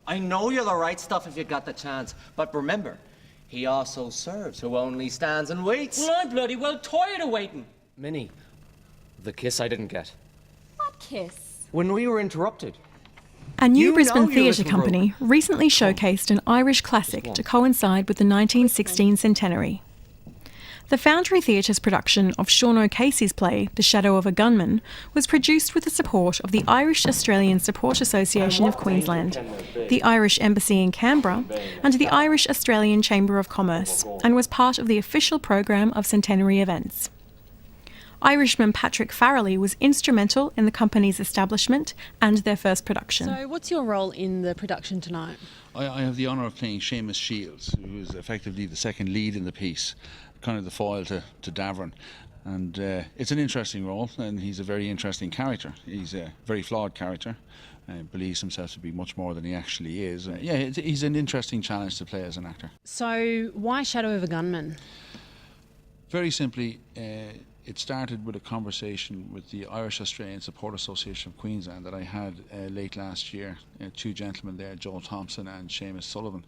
I know you're the right stuff if you got the chance, but remember, he also serves who only stands and waits. Well, I'm bloody well tired of waiting. Minnie, the kiss I didn't get. What kiss? When we were interrupted. A new You Brisbane know you theatre little company recently showcased an Irish classic to coincide with the 1916 centenary. The Foundry Theatre's production of Sean O'Casey's play, The Shadow of a Gunman, was produced with the support of the Irish Australian Support Association of Queensland, the Irish Embassy in Canberra, and the Irish Australian Chamber of Commerce, and was part of the official program of centenary events. Irishman Patrick Farrelly was instrumental in the company's establishment and their first production. So what's your role in the production tonight? I have the honour of playing Seamus Shields, who is effectively the second lead in the piece, kind of the foil to Davern. And it's an interesting role, and he's a very interesting character. He's a very flawed character, believes himself to be much more than he actually is. He's an interesting challenge to play as an actor. So why Shadow of a Gunman? Very simply, it started with a conversation with the Irish Australian Support Association of Queensland that I had late last year. Two gentlemen there, Joel Thompson and Seamus Sullivan,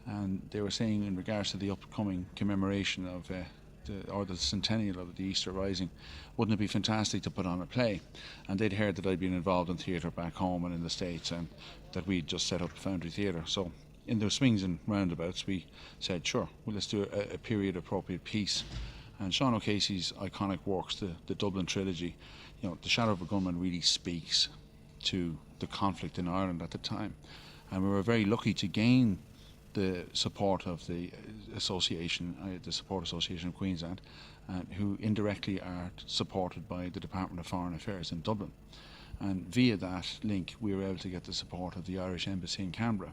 and they were saying in regards to the upcoming commemoration of the centennial of the Easter Rising, wouldn't it be fantastic to put on a play? And they'd heard that I'd been involved in theatre back home and in the States, and that we'd just set up a Foundry Theatre. So in the swings and roundabouts we said, sure, well, let's do a period appropriate piece. And Sean O'Casey's iconic works, the Dublin trilogy, The Shadow of a Gunman really speaks to the conflict in Ireland at the time. And we were very lucky to gain the support of the association, the Support Association of Queensland, who indirectly are supported by the Department of Foreign Affairs in Dublin. And via that link, we were able to get the support of the Irish Embassy in Canberra.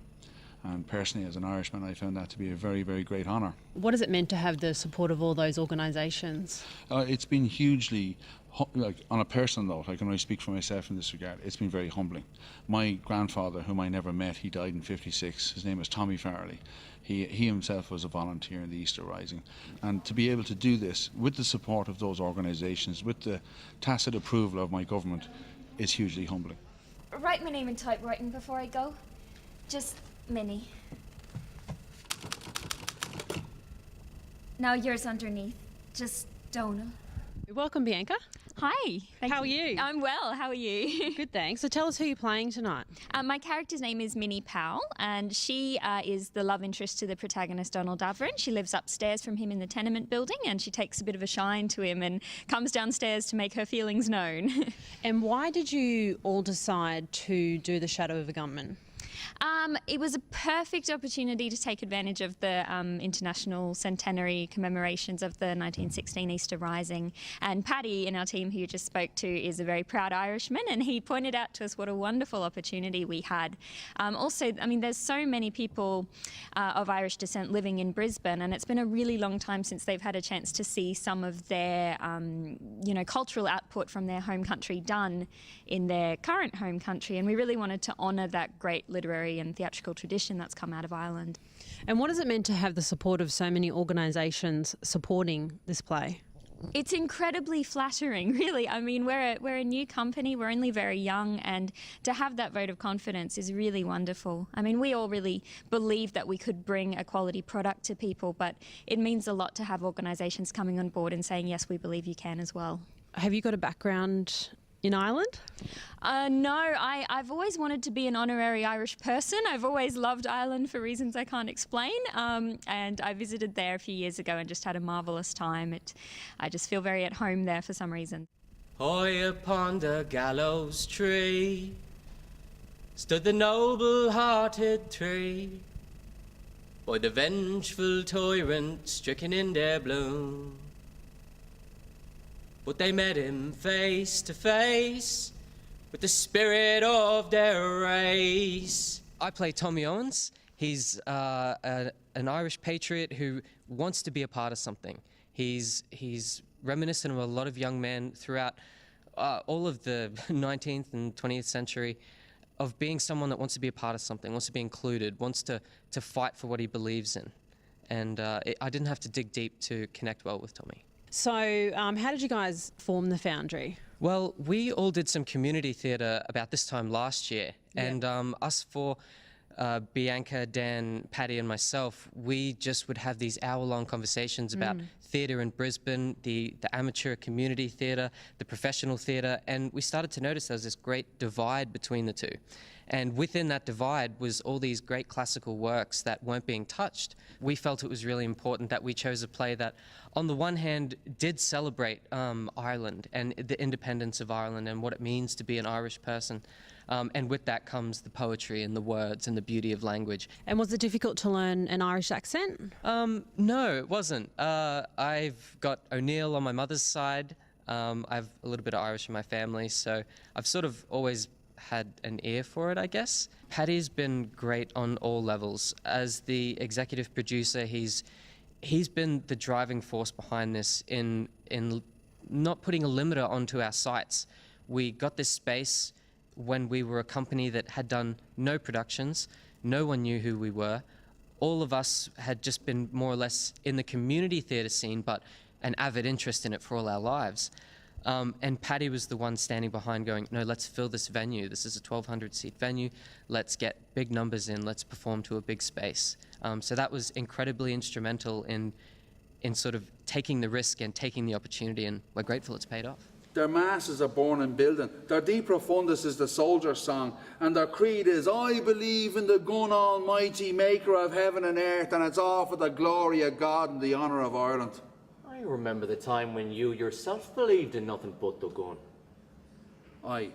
And personally, as an Irishman, I found that to be a very, very great honour. What has it meant to have the support of all those organisations? It's been hugely, on a personal note, I can only speak for myself in this regard, it's been very humbling. My grandfather, whom I never met, he died in '56, his name was Tommy Farrelly. He himself was a volunteer in the Easter Rising. And to be able to do this with the support of those organisations, with the tacit approval of my government, is hugely humbling. Write my name in typewriting before I go. Just Minnie. Now yours underneath. Just Donal. Welcome, Bianca. Hi. How are you? I'm well. How are you? Good, thanks. So tell us who you're playing tonight. My character's name is Minnie Powell, and she is the love interest to the protagonist, Donald Davern. She lives upstairs from him in the tenement building, and she takes a bit of a shine to him and comes downstairs to make her feelings known. And why did you all decide to do The Shadow of a Gunman? It was a perfect opportunity to take advantage of the international centenary commemorations of the 1916 Easter Rising. And Paddy in our team, who you just spoke to, is a very proud Irishman, and he pointed out to us what a wonderful opportunity we had. Also, I mean, there's so many people of Irish descent living in Brisbane, and it's been a really long time since they've had a chance to see some of their, cultural output from their home country done in their current home country, and we really wanted to honour that great literary and theatrical tradition that's come out of Ireland. And what has it meant to have the support of so many organisations supporting this play? It's incredibly flattering, really. I mean, we're a new company, we're only very young, and to have that vote of confidence is really wonderful. I mean, we all really believe that we could bring a quality product to people, but it means a lot to have organisations coming on board and saying, yes, we believe you can as well. Have you got a background in Ireland? No, I've always wanted to be an honorary Irish person. I've always loved Ireland for reasons I can't explain, and I visited there a few years ago and just had a marvellous time. I just feel very at home there for some reason. High upon the gallows tree stood the noble-hearted three, by the vengeful tyrant stricken in their bloom. But they met him face to face with the spirit of their race. I play Tommy Owens. He's an Irish patriot who wants to be a part of something. He's reminiscent of a lot of young men throughout all of the 19th and 20th century, of being someone that wants to be a part of something, wants to be included, wants to fight for what he believes in. And I didn't have to dig deep to connect well with Tommy. So how did you guys form the Foundry? Well, we all did some community theatre about this time last year, and us four Bianca, Dan, Paddy, and myself, we just would have these hour-long conversations about theatre in Brisbane, the amateur community theatre, the professional theatre, and we started to notice there was this great divide between the two. And within that divide was all these great classical works that weren't being touched. We felt it was really important that we chose a play that, on the one hand, did celebrate Ireland and the independence of Ireland and what it means to be an Irish person. And with that comes the poetry and the words and the beauty of language. And was it difficult to learn an Irish accent? No, it wasn't. I've got O'Neill on my mother's side. I have a little bit of Irish in my family, so I've sort of always had an ear for it, I guess. Paddy's been great on all levels. As the executive producer, he's been the driving force behind this in not putting a limiter onto our sites. We got this space when we were a company that had done no productions. No one knew who we were. All of us had just been more or less in the community theatre scene, but an avid interest in it for all our lives. And Paddy was the one standing behind going, no, let's fill this venue. This is a 1,200-seat venue. Let's get big numbers in. Let's perform to a big space. So that was incredibly instrumental in sort of taking the risk and taking the opportunity, and we're grateful it's paid off. Their masses are born in building. Their De Profundis is the soldier's song, and their creed is, I believe in the gun almighty maker of heaven and earth, and it's all for the glory of God and the honour of Ireland. I remember the time when you yourself believed in nothing but the gun. Aye,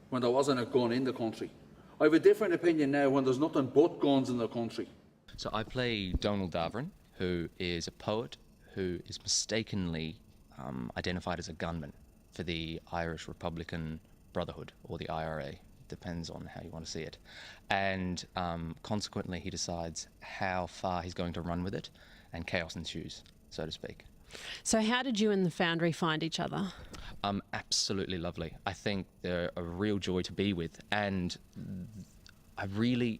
when there wasn't a gun in the country. I have a different opinion now when there's nothing but guns in the country. So I play Donald Davern, who is a poet who is mistakenly identified as a gunman for the Irish Republican Brotherhood, or the IRA. Depends on how you want to see it. And consequently, he decides how far he's going to run with it, and chaos ensues, so to speak. So how did you and the Foundry find each other? Absolutely lovely. I think they're a real joy to be with, and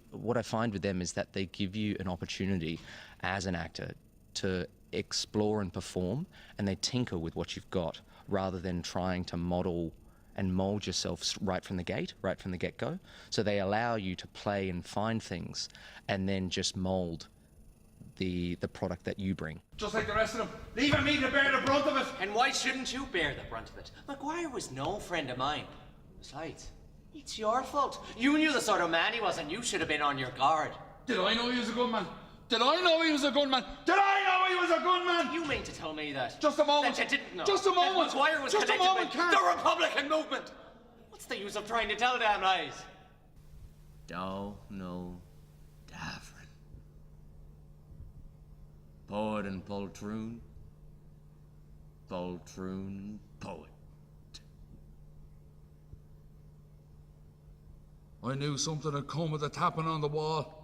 what I find with them is that they give you an opportunity as an actor to explore and perform, and they tinker with what you've got rather than trying to model and mold yourself right from the get-go. So they allow you to play and find things and then just mold the product that you bring. Just like the rest of them, leaving me to bear the brunt of it. And why shouldn't you bear the brunt of it? Maguire was no friend of mine. Besides, it's your fault. You knew the sort of man he was, and you should have been on your guard. Did I know he was a gunman? Did I know he was a gunman? Did I know he was a gunman? You mean to tell me that? Just a moment. That you didn't know. Just a moment. That Maguire was Just a connected moment, with Karen. the Republican movement. What's the use of trying to tell damn lies? Donald Davern. Poet and poltroon. Poltroon poet. I knew something had come with the tapping on the wall.